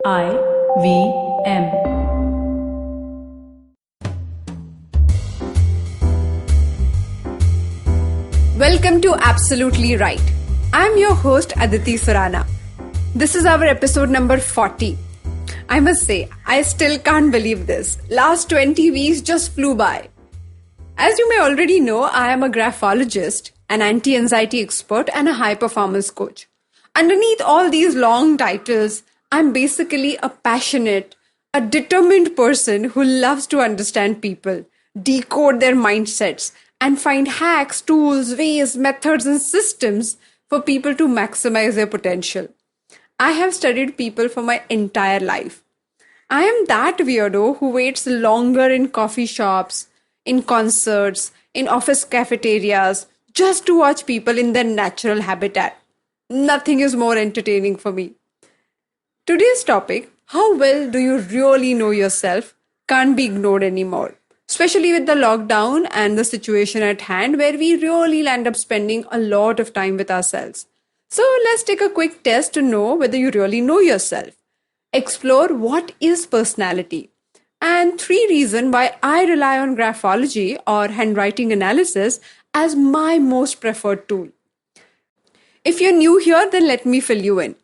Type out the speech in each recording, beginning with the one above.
IVM. Welcome to Absolutely Right. I'm your host Aditi Surana. This is our episode number 40. I must say, I still can't believe this. Last 20 weeks just flew by. As you may already know, I am a graphologist, an anti-anxiety expert, and a high-performance coach. Underneath all these long titles, I'm basically a passionate, a determined person who loves to understand people, decode their mindsets, and find hacks, tools, ways, methods, and systems for people to maximize their potential. I have studied people for my entire life. I am that weirdo who waits longer in coffee shops, in concerts, in office cafeterias, just to watch people in their natural habitat. Nothing is more entertaining for me. Today's topic, how well do you really know yourself, can't be ignored anymore. Especially with the lockdown and the situation at hand where we really end up spending a lot of time with ourselves. So let's take a quick test to know whether you really know yourself. Explore what is personality. And 3 reasons why I rely on graphology or handwriting analysis as my most preferred tool. If you're new here, then let me fill you in.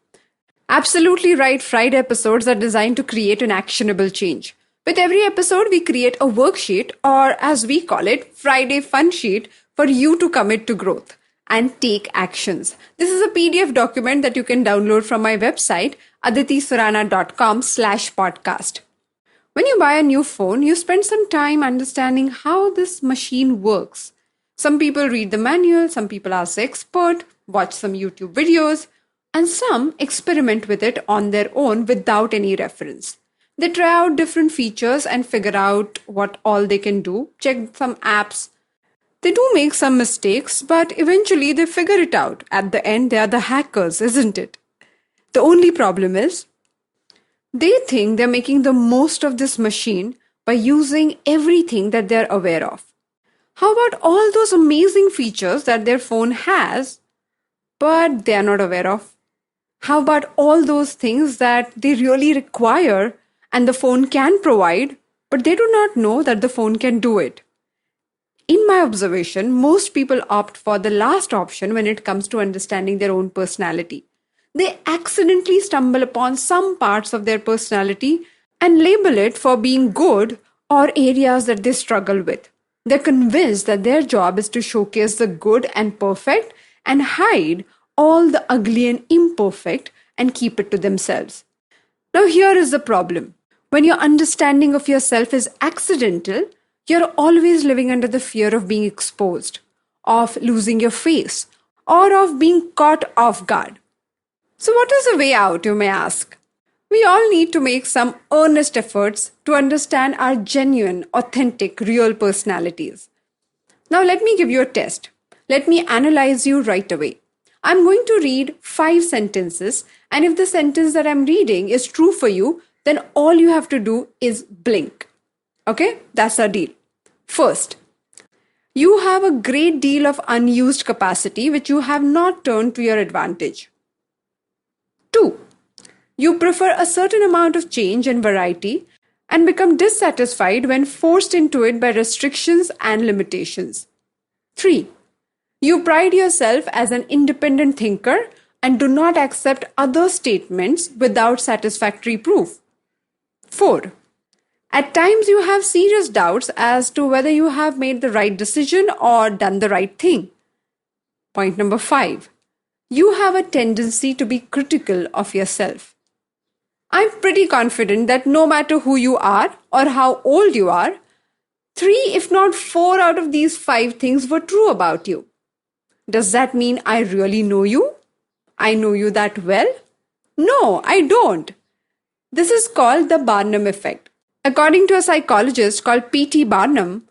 Absolutely Right Friday episodes are designed to create an actionable change. With every episode, we create a worksheet, or as we call it, Friday Fun Sheet, for you to commit to growth and take actions. This is a PDF document that you can download from my website, aditisurana.com/podcast. When you buy a new phone, you spend some time understanding how this machine works. Some people read the manual, some people ask the expert, watch some YouTube videos, and some experiment with it on their own without any reference. They try out different features and figure out what all they can do, check some apps. They do make some mistakes, but eventually they figure it out. At the end, they are the hackers, isn't it? The only problem is, they think they're making the most of this machine by using everything that they're aware of. How about all those amazing features that their phone has, but they're not aware of? How about all those things that they really require and the phone can provide, but they do not know that the phone can do it? In my observation, most people opt for the last option when it comes to understanding their own personality. They accidentally stumble upon some parts of their personality and label it for being good or areas that they struggle with. They're convinced that their job is to showcase the good and perfect and hide all the ugly and imperfect and keep it to themselves. Now here is the problem. When your understanding of yourself is accidental, you're always living under the fear of being exposed, of losing your face, or of being caught off guard. So what is the way out, you may ask? We all need to make some earnest efforts to understand our genuine, authentic, real personalities. Now let me give you a test. Let me analyze you right away. I'm going to read 5 sentences, and if the sentence that I'm reading is true for you, then all you have to do is blink. Okay, that's our deal. First, you have a great deal of unused capacity which you have not turned to your advantage. 2, you prefer a certain amount of change and variety and become dissatisfied when forced into it by restrictions and limitations. 3, you pride yourself as an independent thinker and do not accept other statements without satisfactory proof. 4, at times you have serious doubts as to whether you have made the right decision or done the right thing. Point number 5, you have a tendency to be critical of yourself. I'm pretty confident that no matter who you are or how old you are, 3 if not 4 out of these 5 things were true about you. Does that mean I really know you? I know you that well? No, I don't. This is called the Barnum effect. According to a psychologist called P.T. Barnum,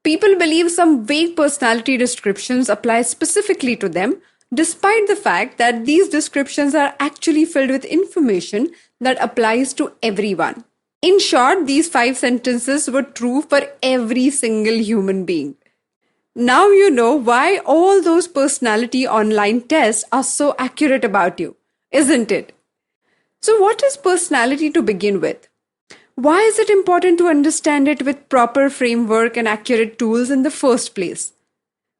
people believe some vague personality descriptions apply specifically to them, despite the fact that these descriptions are actually filled with information that applies to everyone. In short, these 5 sentences were true for every single human being. Now you know why all those personality online tests are so accurate about you, isn't it? So, what is personality to begin with? Why is it important to understand it with proper framework and accurate tools in the first place?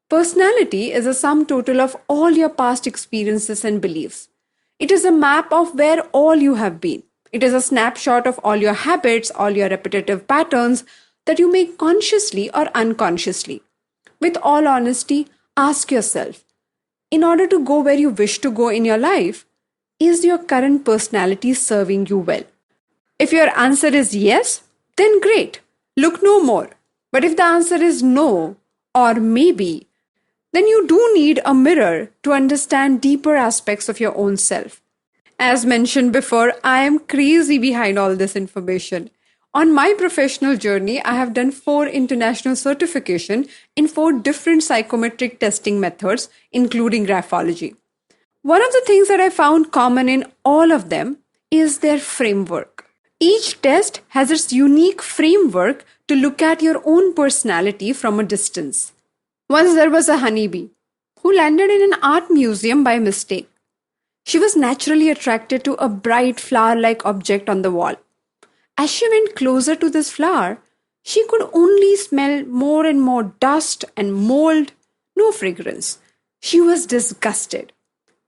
Personality is a sum total of all your past experiences and beliefs. It is a map of where all you have been. It is a snapshot of all your habits, all your repetitive patterns that you make consciously or unconsciously. With all honesty, ask yourself, in order to go where you wish to go in your life, is your current personality serving you well? If your answer is yes, then great. Look no more. But if the answer is no or maybe, then you do need a mirror to understand deeper aspects of your own self. As mentioned before, I am crazy behind all this information. On my professional journey, I have done 4 international certification in 4 different psychometric testing methods, including graphology. One of the things that I found common in all of them is their framework. Each test has its unique framework to look at your own personality from a distance. Once there was a honeybee who landed in an art museum by mistake. She was naturally attracted to a bright flower-like object on the wall. As she went closer to this flower, she could only smell more and more dust and mold, no fragrance. She was disgusted.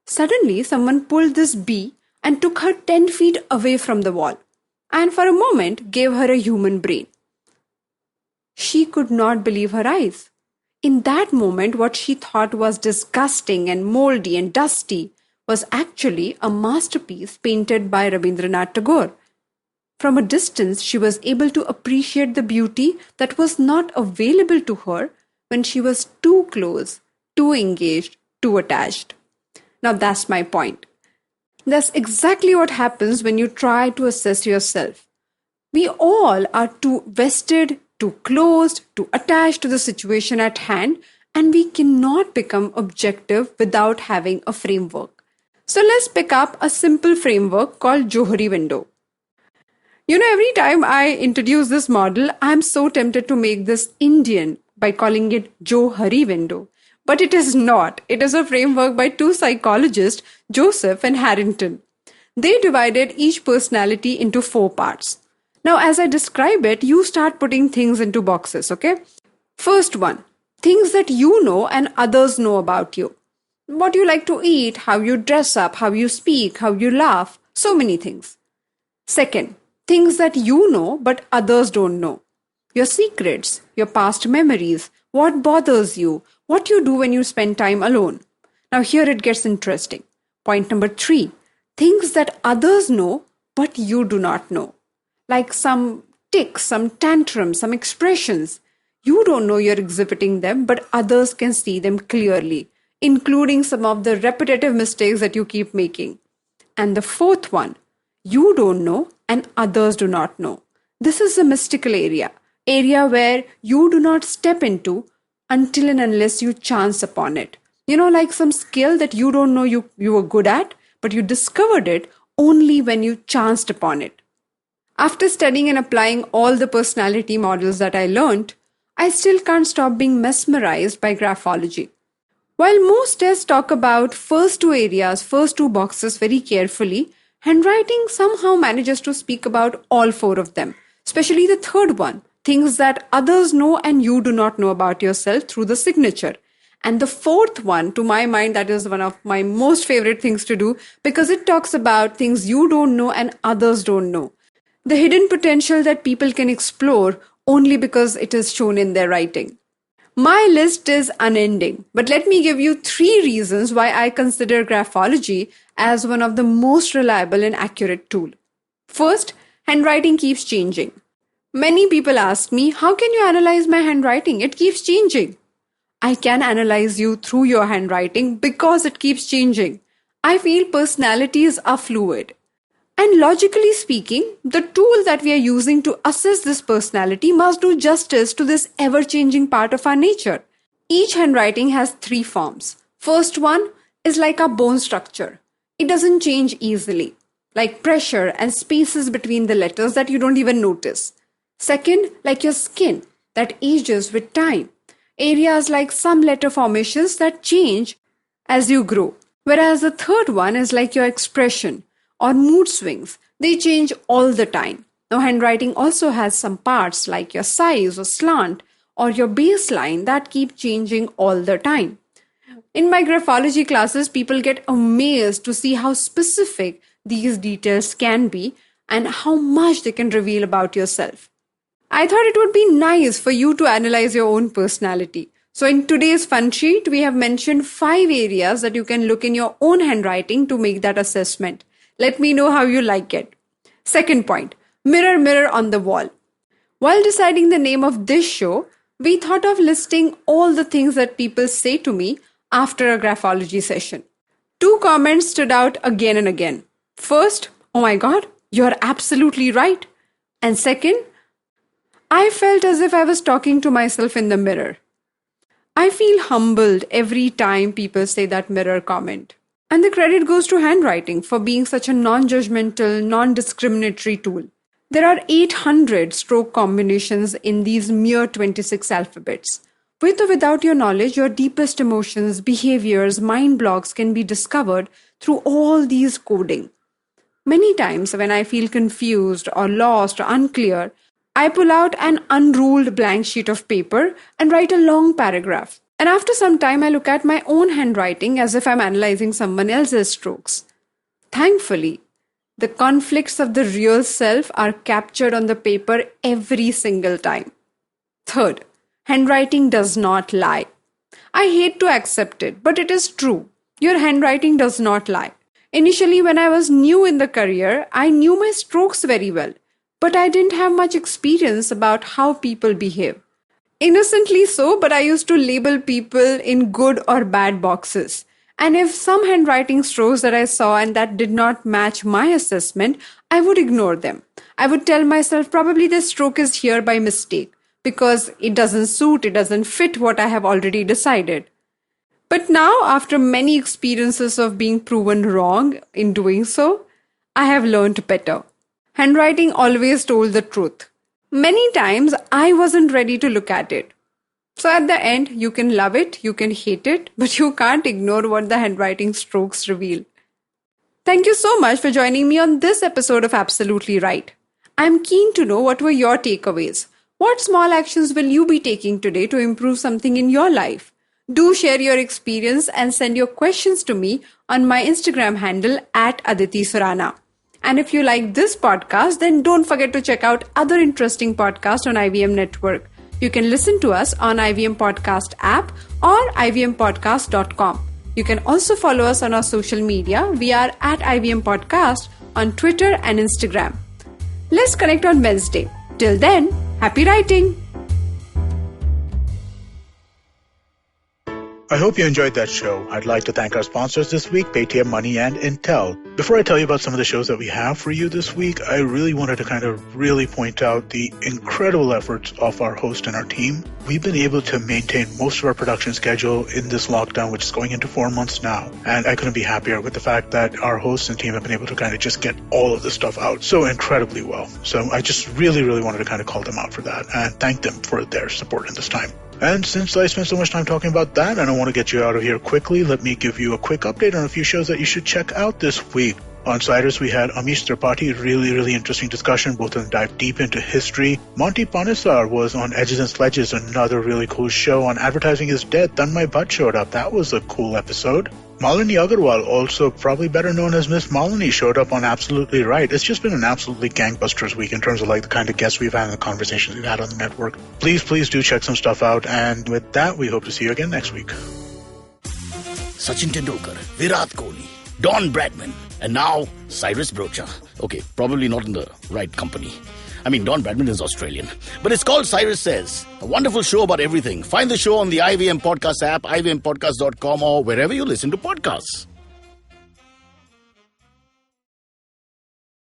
Suddenly, someone pulled this bee and took her 10 feet away from the wall, and for a moment gave her a human brain. She could not believe her eyes. In that moment, what she thought was disgusting and moldy and dusty was actually a masterpiece painted by Rabindranath Tagore. From a distance, she was able to appreciate the beauty that was not available to her when she was too close, too engaged, too attached. Now that's my point. That's exactly what happens when you try to assess yourself. We all are too vested, too closed, too attached to the situation at hand, and we cannot become objective without having a framework. So let's pick up a simple framework called Johari window. Every time I introduce this model, I'm so tempted to make this Indian by calling it Johari window. But it is not. It is a framework by 2 psychologists, Joseph and Harrington. They divided each personality into 4 parts. Now, as I describe it, you start putting things into boxes, okay? First one, things that you know and others know about you. What you like to eat, how you dress up, how you speak, how you laugh, so many things. Second, things that you know but others don't know. Your secrets, your past memories, what bothers you, what you do when you spend time alone. Now here it gets interesting. Point number 3, things that others know but you do not know. Like some tics, some tantrums, some expressions. You don't know you're exhibiting them, but others can see them clearly, including some of the repetitive mistakes that you keep making. And the 4th one, you don't know and others do not know. This is a mystical area where you do not step into until and unless you chance upon it. Like some skill that you don't know you were good at, but you discovered it only when you chanced upon it. After studying and applying all the personality models that I learned, I still can't stop being mesmerized by graphology. While most tests talk about first 2 areas, first 2 boxes very carefully, handwriting somehow manages to speak about all 4 of them, especially the 3rd one, things that others know and you do not know about yourself through the signature. And the 4th one, to my mind, that is one of my most favorite things to do because it talks about things you don't know and others don't know. The hidden potential that people can explore only because it is shown in their writing. My list is unending, but let me give you 3 reasons why I consider graphology as one of the most reliable and accurate tool. First, handwriting keeps changing. Many people ask me, how can you analyze my handwriting? It keeps changing. I can analyze you through your handwriting because it keeps changing. I feel personalities are fluid. And logically speaking, the tool that we are using to assess this personality must do justice to this ever-changing part of our nature. Each handwriting has 3 forms. First one is like our bone structure. It doesn't change easily, like pressure and spaces between the letters that you don't even notice. Second, like your skin that ages with time. Areas like some letter formations that change as you grow. Whereas the 3rd one is like your expression, or mood swings. They change all the time. Now, handwriting also has some parts like your size or slant or your baseline that keep changing all the time. In my graphology classes, people get amazed to see how specific these details can be and how much they can reveal about yourself. I thought it would be nice for you to analyze your own personality. So in today's fun sheet, we have mentioned 5 areas that you can look in your own handwriting to make that assessment. Let me know how you like it. Second point, mirror, mirror on the wall. While deciding the name of this show, we thought of listing all the things that people say to me after a graphology session. 2 comments stood out again and again. First, oh my God, you're absolutely right. And second, I felt as if I was talking to myself in the mirror. I feel humbled every time people say that mirror comment. And the credit goes to handwriting for being such a non-judgmental, non-discriminatory tool. There are 800 stroke combinations in these mere 26 alphabets. With or without your knowledge, your deepest emotions, behaviors, mind blocks can be discovered through all these coding. Many times when I feel confused or lost or unclear, I pull out an unruled blank sheet of paper and write a long paragraph. And after some time, I look at my own handwriting as if I'm analyzing someone else's strokes. Thankfully, the conflicts of the real self are captured on the paper every single time. Third, handwriting does not lie. I hate to accept it, but it is true. Your handwriting does not lie. Initially, when I was new in the career, I knew my strokes very well, but I didn't have much experience about how people behave. Innocently so, but I used to label people in good or bad boxes. And if some handwriting strokes that I saw and that did not match my assessment, I would ignore them. I would tell myself probably this stroke is here by mistake because it doesn't suit, it doesn't fit what I have already decided. But now, after many experiences of being proven wrong in doing so, I have learned better. Handwriting always told the truth. Many times, I wasn't ready to look at it. So at the end, you can love it, you can hate it, but you can't ignore what the handwriting strokes reveal. Thank you so much for joining me on this episode of Absolutely Right. I'm keen to know what were your takeaways. What small actions will you be taking today to improve something in your life? Do share your experience and send your questions to me on my Instagram handle @Aditi Surana. And if you like this podcast, then don't forget to check out other interesting podcasts on IVM Network. You can listen to us on IVM Podcast app or ivmpodcast.com. You can also follow us on our social media. We are @IVM Podcast on Twitter and Instagram. Let's connect on Wednesday. Till then, happy writing! I hope you enjoyed that show. I'd like to thank our sponsors this week, Paytm Money and Intel. Before I tell you about some of the shows that we have for you this week, I really wanted to really point out the incredible efforts of our host and our team. We've been able to maintain most of our production schedule in this lockdown, which is going into 4 months now. And I couldn't be happier with the fact that our hosts and team have been able to just get all of this stuff out so incredibly well. So I just really wanted to call them out for that and thank them for their support in this time. And since I spent so much time talking about that, I don't want to get you out of here quickly. Let me give you a quick update on a few shows that you should check out this week. On Cyrus, we had Amish Tripathi, really interesting discussion, both of them dive deep into history. Monty Panesar was on Edges and Sledges, another really cool show. On Advertising is Dead, Tanmay Bhatt showed up. That was a cool episode. Malini Agarwal, also probably better known as Miss Malini, showed up on Absolutely Right. It's just been an absolutely gangbusters week in terms of the kind of guests we've had and the conversations we've had on the network. Please do check some stuff out. And with that, we hope to see you again next week. Sachin Tendulkar, Virat Kohli, Don Bradman, and now Cyrus Brocha. Okay, probably not in the right company. I mean, Don Bradman is Australian. But it's called Cyrus Says, a wonderful show about everything. Find the show on the IVM Podcast app, ivmpodcast.com, or wherever you listen to podcasts.